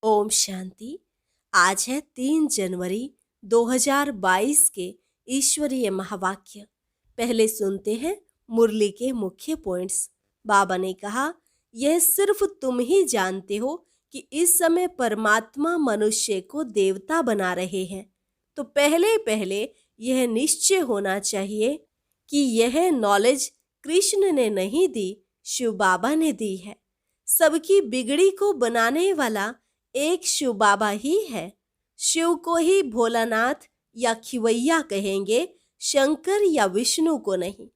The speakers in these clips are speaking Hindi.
ओम शांति। आज है 3 जनवरी 2022 के ईश्वरीय महावाक्य। पहले सुनते हैं मुरली के मुख्य पॉइंट्स। बाबा ने कहा, यह सिर्फ तुम ही जानते हो कि इस समय परमात्मा मनुष्य को देवता बना रहे हैं। तो पहले पहले यह निश्चय होना चाहिए कि यह नॉलेज कृष्ण ने नहीं दी, शिव बाबा ने दी है। सबकी बिगड़ी को बनाने वाला एक शिव बाबा ही है। शिव को ही भोलानाथ या खिवैया कहेंगे, शंकर या विष्णु को नहीं।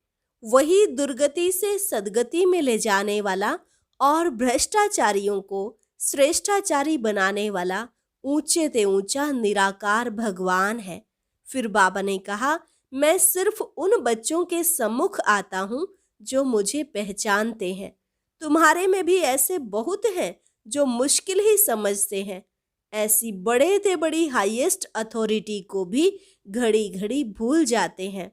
वही दुर्गति से सदगति में ले जाने वाला और भ्रष्टाचारियों को श्रेष्ठाचारी बनाने वाला ऊंचे ते ऊंचा निराकार भगवान है। फिर बाबा ने कहा, मैं सिर्फ उन बच्चों के सम्मुख आता हूँ जो मुझे पहचानते हैं। तुम्हारे में भी ऐसे बहुत हैं जो मुश्किल ही समझते हैं। ऐसी बड़े ते बड़ी हाईएस्ट अथॉरिटी को भी घड़ी घड़ी भूल जाते हैं।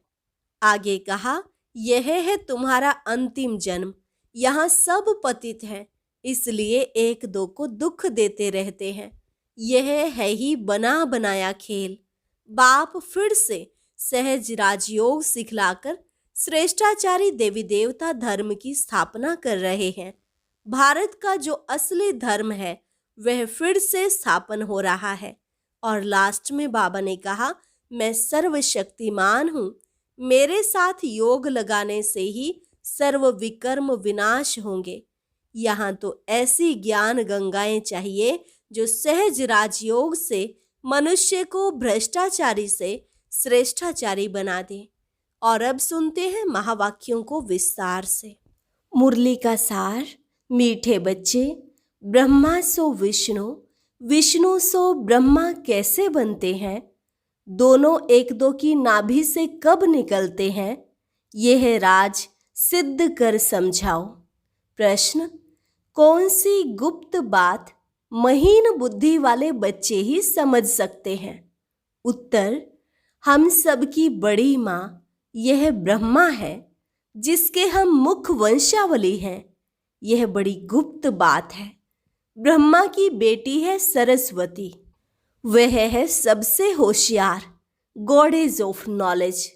आगे कहा, यह है तुम्हारा अंतिम जन्म। यहाँ सब पतित हैं, इसलिए एक दो को दुख देते रहते हैं। यह है ही बना बनाया खेल। बाप फिर से सहज राजयोग सिखलाकर श्रेष्ठाचारी देवी देवता धर्म की स्थापना कर रहे हैं। भारत का जो असली धर्म है वह फिर से स्थापन हो रहा है। और लास्ट में बाबा ने कहा, मैं सर्वशक्तिमान हूँ। मेरे साथ योग लगाने से ही सर्व विकर्म विनाश होंगे। यहाँ तो ऐसी ज्ञान गंगाएं चाहिए जो सहज राजयोग से मनुष्य को भ्रष्टाचारी से श्रेष्ठाचारी बना दे। और अब सुनते हैं महावाक्यों को विस्तार से। मुरली का सार। मीठे बच्चे, ब्रह्मा सो विष्णु, विष्णु सो ब्रह्मा कैसे बनते हैं? दोनों एक दो की नाभि से कब निकलते हैं? यह राज सिद्ध कर समझाओ। प्रश्न, कौन सी गुप्त बात महीन बुद्धि वाले बच्चे ही समझ सकते हैं? उत्तर, हम सबकी बड़ी माँ यह ब्रह्मा है, जिसके हम मुख वंशावली हैं। यह बड़ी गुप्त बात है। ब्रह्मा की बेटी है सरस्वती। वह है सबसे होशियार, गॉडेज ऑफ नॉलेज।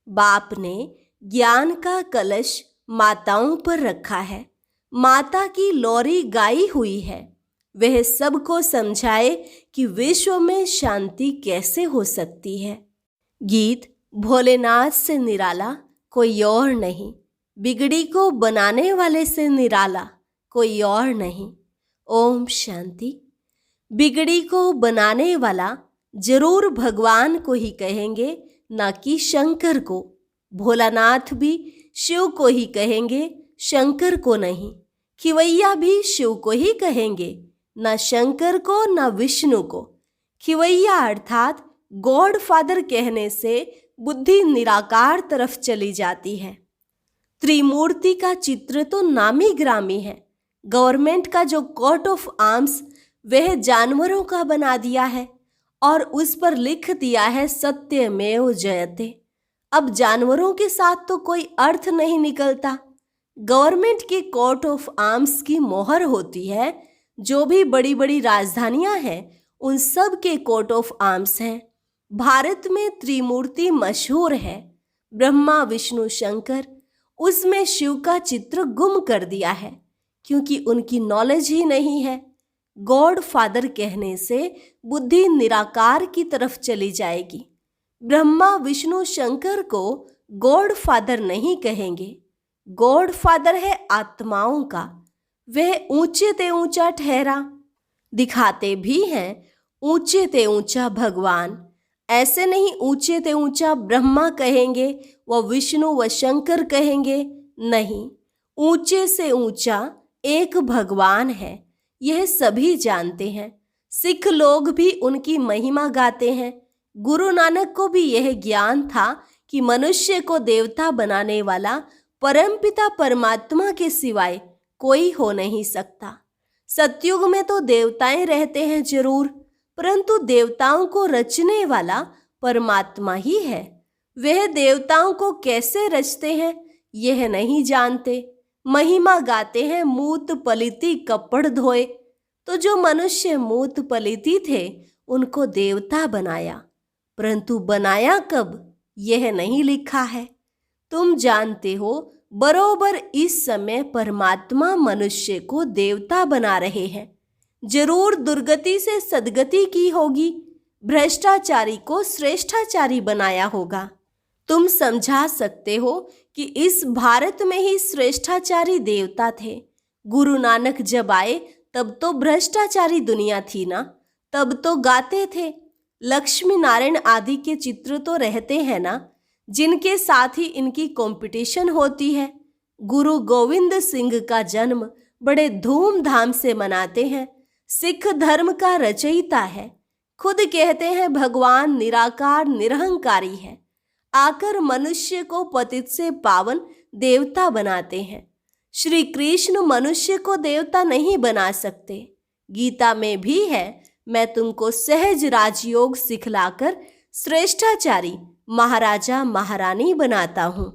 बाप ने ज्ञान का कलश माताओं पर रखा है। माता की लोरी गाई हुई है। वह सबको समझाए कि विश्व में शांति कैसे हो सकती है। गीत, भोलेनाथ से निराला कोई और नहीं, बिगड़ी को बनाने वाले से निराला कोई और नहीं। ओम शांति। बिगड़ी को बनाने वाला जरूर भगवान को ही कहेंगे, ना कि शंकर को। भोलानाथ भी शिव को ही कहेंगे, शंकर को नहीं। खिवैया भी शिव को ही कहेंगे, ना शंकर को ना विष्णु को। खिवैया अर्थात गॉड फादर कहने से बुद्धि निराकार तरफ चली जाती है। त्रिमूर्ति का चित्र तो नामी ग्रामी है। गवर्नमेंट का जो कोट ऑफ आर्म्स वह जानवरों का बना दिया है और उस पर लिख दिया है सत्यमेव जयते। अब जानवरों के साथ तो कोई अर्थ नहीं निकलता। गवर्नमेंट की कोट ऑफ आर्म्स की मोहर होती है। जो भी बड़ी बड़ी राजधानियां हैं उन सब के कोट ऑफ आर्म्स हैं। भारत में त्रिमूर्ति मशहूर है, ब्रह्मा विष्णु शंकर। उसमें शिव का चित्र गुम कर दिया है क्योंकि उनकी नॉलेज ही नहीं है। गॉड फादर कहने से बुद्धि निराकार की तरफ चली जाएगी। ब्रह्मा विष्णु शंकर को गॉड फादर नहीं कहेंगे। गॉड फादर है आत्माओं का। वह ऊंचे ते ऊंचा ठहरा। दिखाते भी हैं ऊंचे ते ऊंचा भगवान। ऐसे नहीं ऊंचे ते ऊंचा ब्रह्मा कहेंगे व विष्णु व शंकर कहेंगे, नहीं। ऊंचे से ऊंचा एक भगवान है, यह सभी जानते हैं। सिख लोग भी उनकी महिमा गाते हैं। गुरु नानक को भी यह ज्ञान था कि मनुष्य को देवता बनाने वाला परमपिता परमात्मा के सिवाय कोई हो नहीं सकता। सतयुग में तो देवताएं रहते हैं जरूर, परंतु देवताओं को रचने वाला परमात्मा ही है। वह देवताओं को कैसे रचते हैं यह नहीं जानते। महिमा गाते हैं मूत पलिती कपड़ धोए। तो जो मनुष्य मूत पलिती थे उनको देवता बनाया, परंतु बनाया कब यह नहीं लिखा है। तुम जानते हो बरोबर इस समय परमात्मा मनुष्य को देवता बना रहे हैं। जरूर दुर्गति से सदगति की होगी, भ्रष्टाचारी को श्रेष्ठाचारी बनाया होगा। तुम समझा सकते हो कि इस भारत में ही श्रेष्ठाचारी देवता थे। गुरु नानक जब आए तब तो भ्रष्टाचारी दुनिया थी ना, तब तो गाते थे। लक्ष्मी नारायण आदि के चित्र तो रहते हैं ना, जिनके साथ ही इनकी कंपटीशन होती है। गुरु गोविंद सिंह का जन्म बड़े धूमधाम से मनाते हैं। सिख धर्म का रचयिता है, खुद कहते हैं भगवान निराकार निरहंकारी है। आकर मनुष्य को पतित से पावन देवता बनाते हैं। श्री कृष्ण मनुष्य को देवता नहीं बना सकते। गीता में भी है, मैं तुमको सहज राजयोग सिखलाकर श्रेष्ठाचारी महाराजा महारानी बनाता हूँ।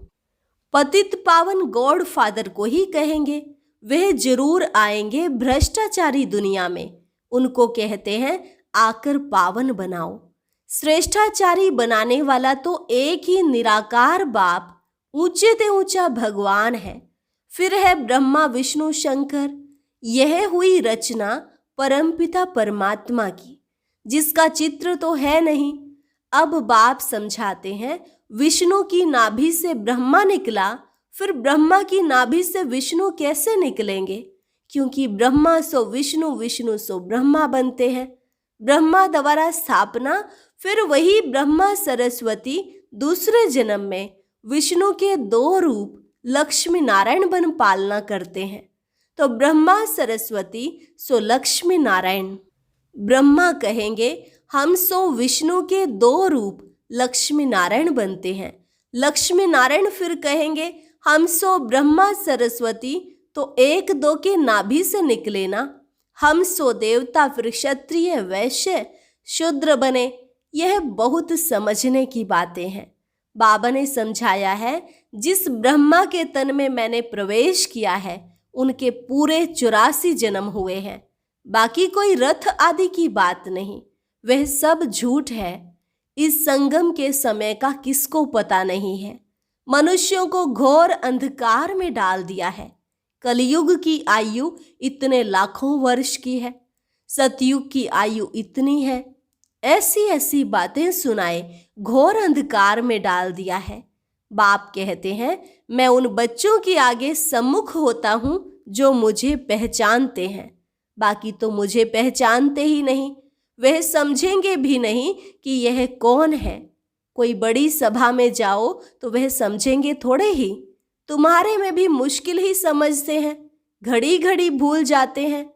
पतित पावन गॉड फादर को ही कहेंगे। वह जरूर आएंगे भ्रष्टाचारी दुनिया में। उनको कहते हैं आकर पावन बनाओ। श्रेष्ठाचारी बनाने वाला तो एक ही निराकार बाप, ऊंचे ते ऊंचा भगवान है। फिर है ब्रह्मा विष्णु शंकर। यह हुई रचना परमपिता परमात्मा की, जिसका चित्र तो है नहीं। अब बाप समझाते हैं विष्णु की नाभि से ब्रह्मा निकला, फिर ब्रह्मा की नाभि से विष्णु कैसे निकलेंगे? क्योंकि ब्रह्मा सो विष्णु, विष्णु सो ब्रह्मा बनते हैं। ब्रह्मा द्वारा स्थापना, फिर वही ब्रह्मा सरस्वती दूसरे जन्म में विष्णु के दो रूप लक्ष्मी नारायण बन पालना करते हैं। तो ब्रह्मा सरस्वती सो लक्ष्मी नारायण। ब्रह्मा कहेंगे हम सो विष्णु के दो रूप लक्ष्मी नारायण बनते हैं। लक्ष्मी नारायण फिर कहेंगे हम सो ब्रह्मा सरस्वती तो एक दो के नाभि से निकले ना। हम सो देवता, फिर क्षत्रिय वैश्य शूद्र बने। यह बहुत समझने की बातें हैं। बाबा ने समझाया है जिस ब्रह्मा के तन में मैंने प्रवेश किया है उनके पूरे 84 जन्म हुए हैं। बाकी कोई रथ आदि की बात नहीं, वह सब झूठ है। इस संगम के समय का किसको पता नहीं है। मनुष्यों को घोर अंधकार में डाल दिया है। कलयुग की आयु इतने लाखों वर्ष की है, सतयुग की आयु इतनी है। ऐसी ऐसी बातें सुनाए घोर अंधकार में डाल दिया है। बाप कहते हैं मैं उन बच्चों के आगे सम्मुख होता हूँ जो मुझे पहचानते हैं। बाकी तो मुझे पहचानते ही नहीं, वह समझेंगे भी नहीं कि यह कौन है। कोई बड़ी सभा में जाओ तो वह समझेंगे थोड़े ही। तुम्हारे में भी मुश्किल ही समझते हैं, घड़ी घड़ी भूल जाते हैं।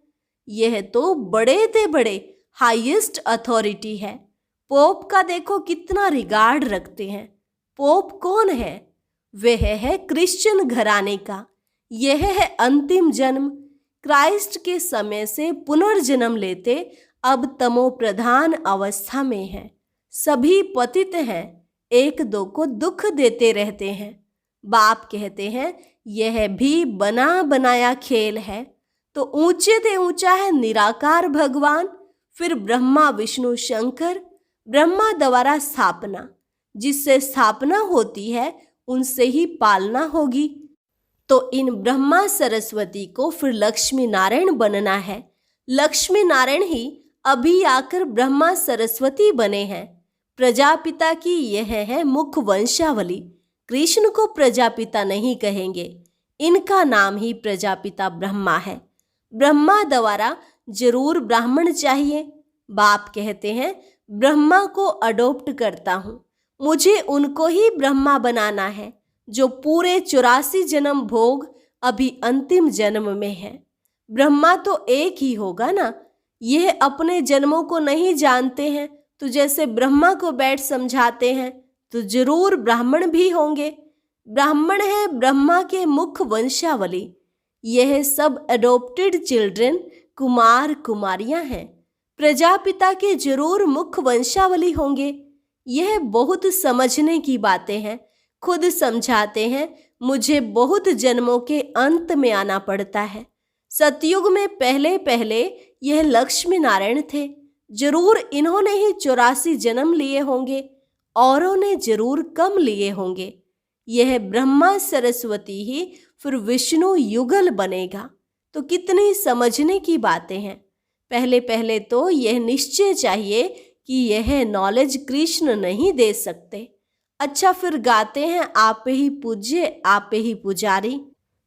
यह तो बड़े ते बड़े हाईएस्ट अथॉरिटी है। पोप का देखो कितना रिगार्ड रखते हैं। पोप कौन है? वह है क्रिश्चियन घराने का। यह है अंतिम जन्म। क्राइस्ट के समय से पुनर्जन्म लेते अब तमो प्रधान अवस्था में है। सभी पतित हैं, एक दो को दुख देते रहते हैं। बाप कहते हैं यह भी बना बनाया खेल है। तो ऊंचे ते ऊंचा है निराकार भगवान, फिर ब्रह्मा विष्णु शंकर। ब्रह्मा द्वारा स्थापना, जिससे स्थापना होती है उनसे ही पालना होगी। तो इन ब्रह्मा सरस्वती को फिर लक्ष्मी नारायण बनना है। लक्ष्मी नारायण ही अभी आकर ब्रह्मा सरस्वती बने हैं। प्रजापिता की यह है मुख वंशावली। कृष्ण को प्रजापिता नहीं कहेंगे, इनका नाम ही प्रजापिता ब्रह्मा है। ब्रह्मा द्वारा जरूर ब्राह्मण चाहिए। बाप कहते हैं ब्रह्मा को अडॉप्ट करता हूँ, मुझे उनको ही ब्रह्मा बनाना है जो पूरे 84 जन्म भोग अभी अंतिम जन्म में है। ब्रह्मा तो एक ही होगा ना। यह अपने जन्मों को नहीं जानते हैं, तो जैसे ब्रह्मा को बैठ समझाते हैं तो जरूर ब्राह्मण भी होंगे। ब्राह्मण है ब्रह्मा के मुख वंशावली। यह सब अडॉप्टेड चिल्ड्रन कुमार कुमारियां हैं। प्रजापिता के जरूर मुख वंशावली होंगे। यह बहुत समझने की बातें हैं। खुद समझाते हैं मुझे बहुत जन्मों के अंत में आना पड़ता है। सतयुग में पहले पहले यह लक्ष्मी नारायण थे। जरूर इन्होंने ही 84 जन्म लिए होंगे, औरों ने जरूर कम लिए होंगे। यह ब्रह्मा सरस्वती ही फिर विष्णु युगल बनेगा। तो कितनी समझने की बातें हैं। पहले पहले तो यह निश्चय चाहिए कि यह नॉलेज कृष्ण नहीं दे सकते। अच्छा, फिर गाते हैं आप ही पूज्य आप ही पुजारी।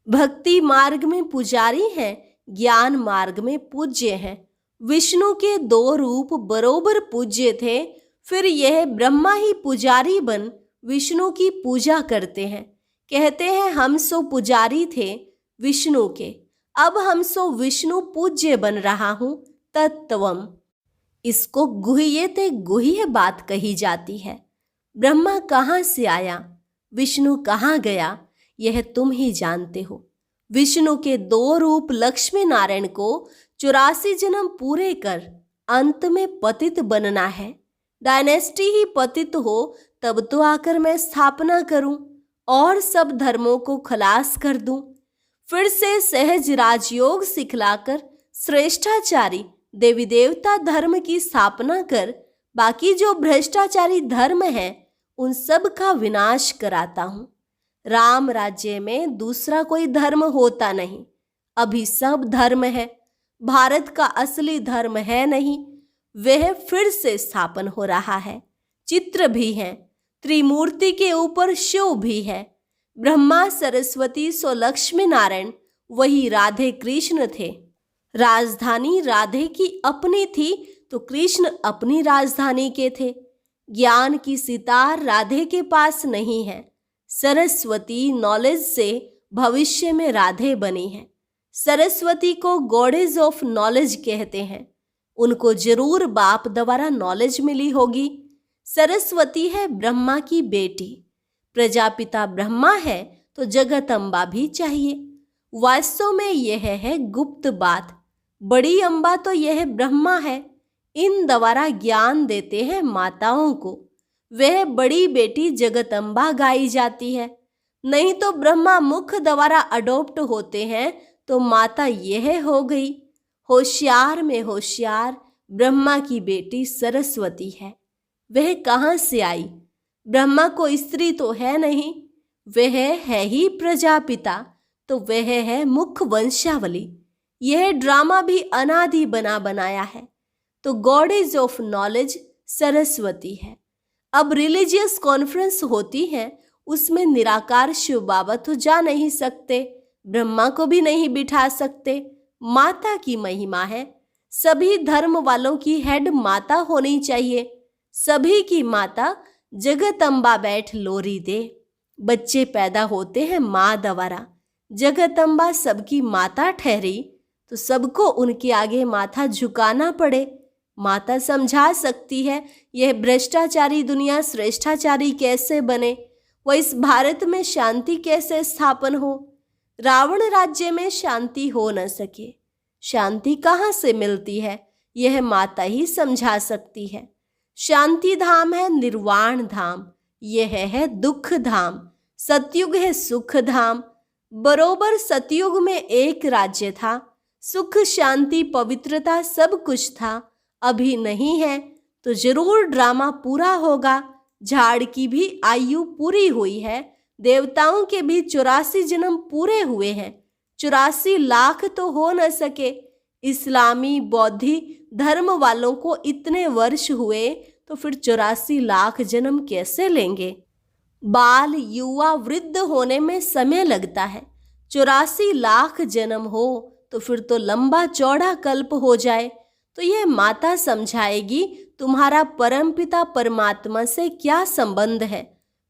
भक्ति मार्ग में पुजारी हैं, ज्ञान मार्ग में पूज्य हैं। विष्णु के 2 रूप बरोबर पूज्य थे, फिर यह ब्रह्मा ही पुजारी बन विष्णु की पूजा करते हैं। कहते हैं हम सो पुजारी थे विष्णु के, अब हम सो विष्णु पूज्य बन रहा हूं तत्वम। इसको गुह्यते गुह्य बात कही जाती है। ब्रह्मा कहाँ से आया, विष्णु कहाँ गया, यह तुम ही जानते हो। विष्णु के 2 रूप लक्ष्मी नारायण को 84 जन्म पूरे कर अंत में पतित बनना है। डायनेस्टी ही पतित हो तब तो आकर मैं स्थापना करूं और सब धर्मों को खलास कर दूं। फिर से सहज राजयोग सिखलाकर श्रेष्ठाचारी देवी देवता धर्म की स्थापना कर बाकी जो भ्रष्टाचारी धर्म है उन सब का विनाश कराता हूं। राम राज्य में दूसरा कोई धर्म होता नहीं, अभी सब धर्म है। भारत का असली धर्म है नहीं, वह फिर से स्थापन हो रहा है। चित्र भी हैं, त्रिमूर्ति के ऊपर शिव भी है। ब्रह्मा सरस्वती सो लक्ष्मी नारायण वही राधे कृष्ण थे। राजधानी राधे की अपनी थी तो कृष्ण अपनी राजधानी के थे। ज्ञान की सितार राधे के पास नहीं है। सरस्वती नॉलेज से भविष्य में राधे बनी है। सरस्वती को गॉडेज ऑफ नॉलेज कहते हैं। उनको जरूर बाप द्वारा नॉलेज मिली होगी। सरस्वती है ब्रह्मा की बेटी। प्रजापिता ब्रह्मा है तो जगत अम्बा भी चाहिए। वास्तव में यह है गुप्त बात। बड़ी अम्बा तो यह ब्रह्मा है। इन द्वारा ज्ञान देते हैं माताओं को। वह बड़ी बेटी जगत अम्बा गाई जाती है। नहीं तो ब्रह्मा मुख द्वारा अडॉप्ट होते हैं तो माता यह हो गई। होशियार में होशियार ब्रह्मा की बेटी सरस्वती है। वह कहाँ से आई? ब्रह्मा को स्त्री तो है नहीं, वह है ही प्रजापिता, तो वह है मुख वंशावली। यह ड्रामा भी अनादि बना बनाया है। तो गॉडेज ऑफ नॉलेज सरस्वती है। अब रिलीजियस कॉन्फ्रेंस होती है, उसमें निराकार शिव बाबा तो जा नहीं सकते, ब्रह्मा को भी नहीं बिठा सकते। माता की महिमा है। सभी धर्म वालों की हेड माता होनी चाहिए। सभी की माता जगत अम्बा बैठ लोरी दे। बच्चे पैदा होते हैं माँ द्वारा। जगत अम्बा सबकी माता ठहरी तो सबको उनके आगे माथा झुकाना पड़े। माता समझा सकती है यह भ्रष्टाचारी दुनिया श्रेष्ठाचारी कैसे बने, वह इस भारत में शांति कैसे स्थापन हो। रावण राज्य में शांति हो न सके। शांति कहाँ से मिलती है, यह माता ही समझा सकती है। शांति धाम है निर्वाण धाम, यह है दुख धाम। सतयुग है सुख धाम। बरोबर सतयुग में एक राज्य था, सुख शांति पवित्रता सब कुछ था। अभी नहीं है तो जरूर ड्रामा पूरा होगा। झाड़ की भी आयु पूरी हुई है। देवताओं के भी 84 जन्म पूरे हुए हैं। 84 लाख तो हो न सके। इस्लामी बौद्धि धर्म वालों को इतने वर्ष हुए तो फिर 84 लाख जन्म कैसे लेंगे? बाल युवा वृद्ध होने में समय लगता है। 84 लाख जन्म हो तो फिर तो लंबा चौड़ा कल्प हो जाए। तो यह माता समझाएगी तुम्हारा परमपिता परमात्मा से क्या संबंध है।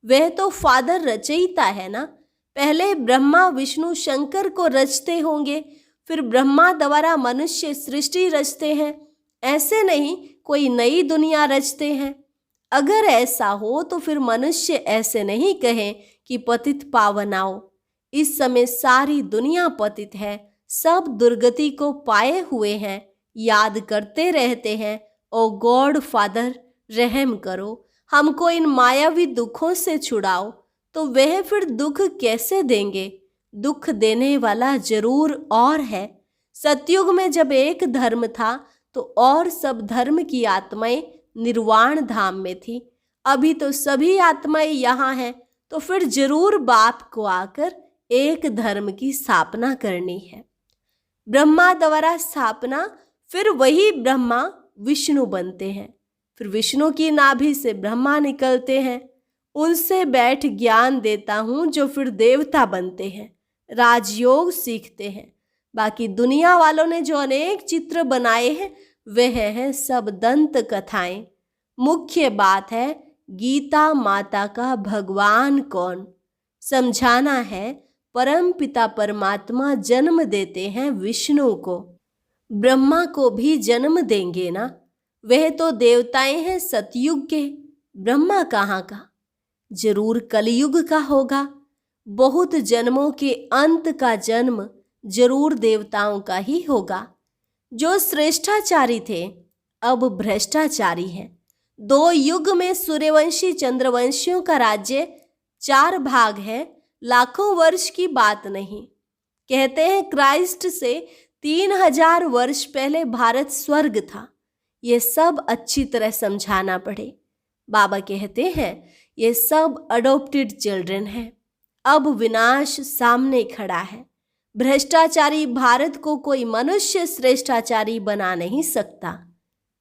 वह तो फादर रचयिता है ना। पहले ब्रह्मा विष्णु शंकर को रचते होंगे, फिर ब्रह्मा द्वारा मनुष्य सृष्टि रचते हैं। ऐसे नहीं कोई नई दुनिया रचते हैं। अगर ऐसा हो तो फिर मनुष्य ऐसे नहीं कहे कि पतित पावन आओ। इस समय सारी दुनिया पतित है, सब दुर्गति को पाए हुए हैं, याद करते रहते हैं ओ गॉड फादर रहम करो, हमको इन मायावी दुखों से छुड़ाओ। तो वह फिर दुख कैसे देंगे? दुख देने वाला जरूर और है। सतयुग में जब एक धर्म था तो और सब धर्म की आत्माएं निर्वाण धाम में थी। अभी तो सभी आत्माएं यहाँ हैं, तो फिर जरूर बाप को आकर एक धर्म की स्थापना करनी है। ब्रह्मा द्वारा स्थापना, फिर वही ब्रह्मा विष्णु बनते हैं, फिर विष्णु की नाभि से ब्रह्मा निकलते हैं। उनसे बैठ ज्ञान देता हूं जो फिर देवता बनते हैं, राजयोग सीखते हैं। बाकी दुनिया वालों ने जो अनेक चित्र बनाए हैं वह हैं सब दंत कथाएं। मुख्य बात है गीता माता का भगवान कौन, समझाना है। परम पिता परमात्मा जन्म देते हैं विष्णु को, ब्रह्मा को भी जन्म देंगे ना। वह तो देवताएं हैं सतयुग के, ब्रह्मा कहाँ का? जरूर कलयुग का होगा। बहुत जन्मों के अंत का जन्म जरूर देवताओं का ही होगा। जो श्रेष्ठाचारी थे अब भ्रष्टाचारी हैं। 2 युग में सूर्यवंशी चंद्रवंशियों का राज्य 4 भाग है, लाखों वर्ष की बात नहीं। कहते हैं क्राइस्ट से 3000 वर्ष पहले भारत स्वर्ग था। ये सब अच्छी तरह समझाना पड़े। बाबा कहते हैं ये सब अडॉप्टेड चिल्ड्रन हैं। अब विनाश सामने खड़ा है। भ्रष्टाचारी भारत को कोई मनुष्य श्रेष्ठाचारी बना नहीं सकता।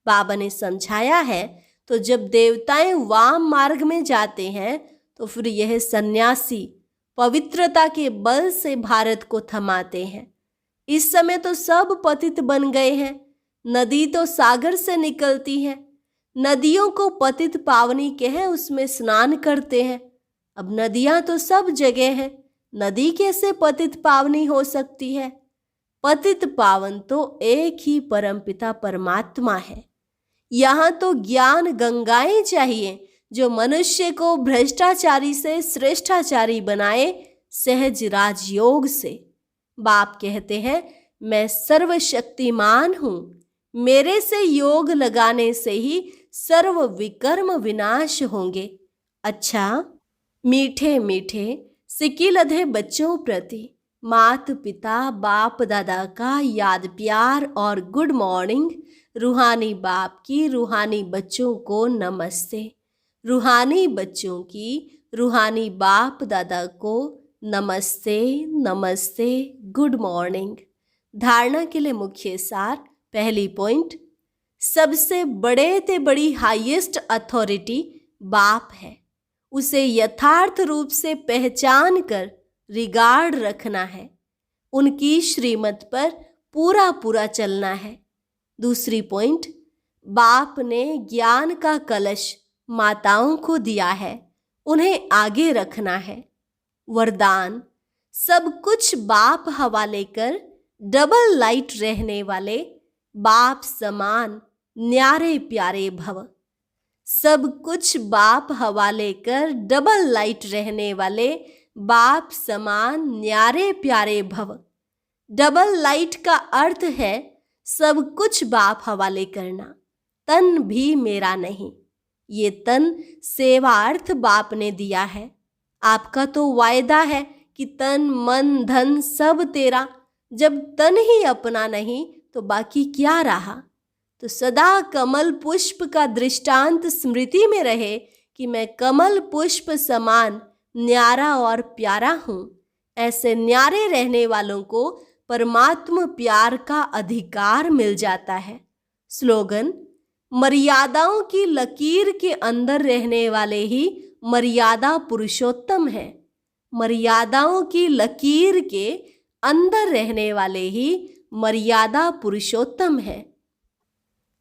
बाबा ने समझाया है तो जब देवताएं वाम मार्ग में जाते हैं तो फिर यह सन्यासी पवित्रता के बल से भारत को थमाते हैं। इस समय तो सब पतित बन गए हैं। नदी तो सागर से निकलती है, नदियों को पतित पावनी कहे उसमें स्नान करते हैं। अब नदियां तो सब जगह हैं, नदी कैसे पतित पावनी हो सकती है? पतित पावन तो एक ही परमपिता परमात्मा है। यहाँ तो ज्ञान गंगाएं चाहिए जो मनुष्य को भ्रष्टाचारी से श्रेष्ठाचारी बनाए, सहज राजयोग से। बाप कहते हैं मैं सर्वशक्तिमान हूँ, मेरे से योग लगाने से ही सर्व विकर्म विनाश होंगे। अच्छा, मीठे मीठे सिकिलधे बच्चों प्रति मात पिता बाप दादा का याद प्यार और गुड मॉर्निंग। रूहानी बाप की रूहानी बच्चों को नमस्ते। रूहानी बच्चों की रूहानी बाप दादा को नमस्ते नमस्ते, गुड मॉर्निंग। धारणा के लिए मुख्य सार। पहली पॉइंट, सबसे बड़े ते बड़ी हाईएस्ट अथॉरिटी बाप है। उसे यथार्थ रूप से पहचान कर रिगार्ड रखना है, उनकी श्रीमत पर पूरा पूरा चलना है। दूसरी पॉइंट, बाप ने ज्ञान का कलश माताओं को दिया है, उन्हें आगे रखना है। वरदान, सब कुछ बाप हवाले कर डबल लाइट रहने वाले बाप समान न्यारे प्यारे भव। सब कुछ बाप हवाले कर डबल लाइट रहने वाले बाप समान न्यारे प्यारे भव। डबल लाइट का अर्थ है सब कुछ बाप हवाले करना। तन भी मेरा नहीं, ये तन सेवार्थ बाप ने दिया है। आपका तो वायदा है कि तन मन धन सब तेरा। जब तन ही अपना नहीं तो बाकी क्या रहा? तो सदा कमल पुष्प का दृष्टांत स्मृति में रहे कि मैं कमल पुष्प समान न्यारा और प्यारा हूँ। ऐसे न्यारे रहने वालों को परमात्मा प्यार का अधिकार मिल जाता है। स्लोगन, मर्यादाओं की लकीर के अंदर रहने वाले ही मर्यादा पुरुषोत्तम है। मर्यादाओं की लकीर के अंदर रहने वाले ही मर्यादा पुरुषोत्तम है।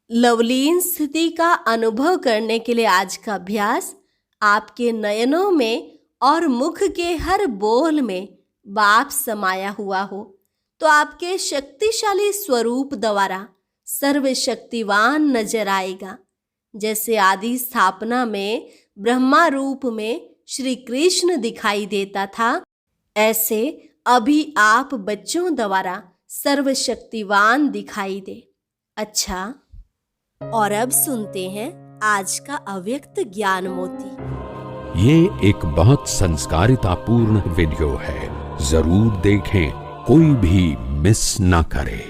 लवलीन स्थिति का अनुभव करने के लिए आज का अभ्यास, आपके नयनों में और मुख के हर बोल में बाप समाया हुआ हो तो आपके शक्तिशाली स्वरूप द्वारा सर्वशक्तिवान नजर आएगा। जैसे आदि स्थापना में ब्रह्मा रूप में श्री कृष्ण दिखाई देता था, ऐसे अभी आप बच्चों द्वारा सर्वशक्तिवान दिखाई दे। अच्छा, और अब सुनते हैं आज का अव्यक्त ज्ञान मोती। ये एक बहुत संस्कारितापूर्ण वीडियो है, जरूर देखें, कोई भी मिस ना करे।